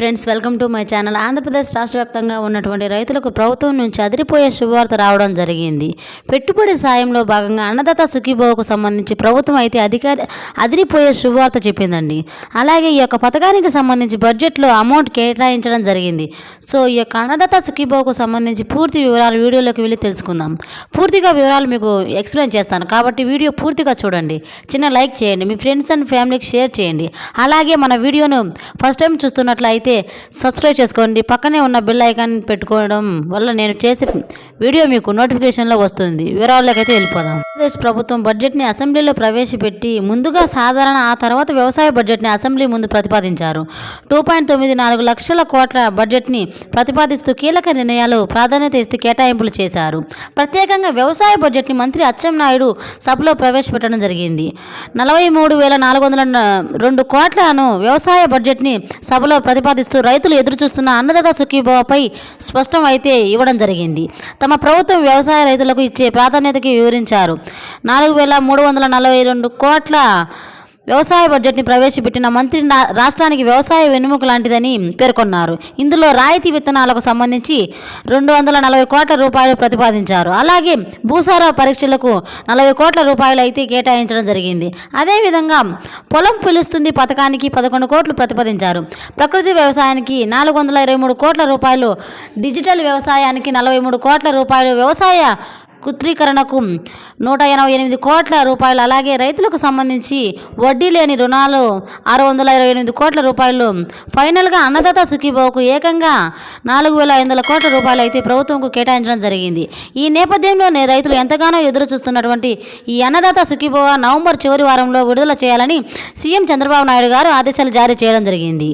Friends, welcome to my channel. Andhra Pradesh రాష్ట్ర వ్యాప్తంగా ఉన్నటువంటి రైతులకు ప్రభుత్వం నుంచి అదిరిపోయే శుభవార్త రావడం జరిగింది. పెట్టుబడి సాయంలో భాగంగా అన్నదాత సుఖీభవకు సంబంధించి ప్రభుత్వం అయితే అదిరిపోయే శుభవార్త చెప్పిందండి. అలాగే ఈ యొక్క పథకానికి సంబంధించి బడ్జెట్లో అమౌంట్ కేటాయించడం జరిగింది. సో ఈ యొక్క అన్నదాత సుఖీభవకు సంబంధించి పూర్తి వివరాలు వీడియోలోకి వెళ్ళి తెలుసుకుందాం. పూర్తిగా వివరాలు మీకు ఎక్స్ప్లెయిన్ చేస్తాను కాబట్టి వీడియో పూర్తిగా చూడండి. చిన్న లైక్ చేయండి, మీ ఫ్రెండ్స్ అండ్ ఫ్యామిలీకి షేర్ చేయండి. అలాగే మన వీడియోను ఫస్ట్ టైం చూస్తున్నట్లయితే సబ్స్క్రైబ్ చేసుకోండి. పక్కనే ఉన్న బెల్ ఐకాన్ పెట్టుకోవడం వల్ల నేను చేసే వీడియో మీకు నోటిఫికేషన్లో వస్తుంది. వివరాల్లోకైతే వెళ్ళిపోదాం. ఆంధ్రప్రదేశ్ ప్రభుత్వం బడ్జెట్ని అసెంబ్లీలో ప్రవేశపెట్టి ముందుగా సాధారణ, ఆ తర్వాత వ్యవసాయ బడ్జెట్ని అసెంబ్లీ ముందు ప్రతిపాదించారు. 2.94 లక్షల కోట్ల బడ్జెట్ని ప్రతిపాదిస్తూ కీలక నిర్ణయాలు ప్రాధాన్యత ఇస్తూ కేటాయింపులు చేశారు. ప్రత్యేకంగా వ్యవసాయ బడ్జెట్ని మంత్రి అచ్చెన్నాయుడు సభలో ప్రవేశపెట్టడం జరిగింది. 43,402 కోట్లను వ్యవసాయ బడ్జెట్ని సభలో ప్రతిపాదిస్తూ రైతులు ఎదురుచూస్తున్న అన్నదాత సుఖీభవపై స్పష్టం అయితే ఇవ్వడం జరిగింది. తమ ప్రభుత్వం వ్యవసాయ రైతులకు ఇచ్చే ప్రాధాన్యతకి వివరించారు. 4,342 కోట్ల వ్యవసాయ బడ్జెట్ని ప్రవేశపెట్టిన మంత్రి రాష్ట్రానికి వ్యవసాయ వెన్నెముక లాంటిదని పేర్కొన్నారు. ఇందులో రాయితీ విత్తనాలకు సంబంధించి 240 కోట్ల రూపాయలు ప్రతిపాదించారు. అలాగే భూసార పరీక్షలకు 40 కోట్ల రూపాయలు అయితే కేటాయించడం జరిగింది. అదేవిధంగా పొలం పిలుస్తుంది పథకానికి 11 కోట్లు ప్రతిపాదించారు. ప్రకృతి వ్యవసాయానికి 423 కోట్ల రూపాయలు, డిజిటల్ వ్యవసాయానికి 43 కోట్ల రూపాయలు, వ్యవసాయ కుత్రీకరణకు 188 కోట్ల రూపాయలు, అలాగే రైతులకు సంబంధించి వడ్డీ లేని రుణాలు 628 కోట్ల రూపాయలు, ఫైనల్గా అన్నదాత సుఖీభవకు ఏకంగా 4,500 కోట్ల రూపాయలు అయితే ప్రభుత్వంకు కేటాయించడం జరిగింది. ఈ నేపథ్యంలోనే రైతులు ఎంతగానో ఎదురు చూస్తున్నటువంటి ఈ అన్నదాత సుఖీభవ నవంబర్ చివరి వారంలో విడుదల చేయాలని సీఎం చంద్రబాబు నాయుడు గారు ఆదేశాలు జారీ చేయడం జరిగింది.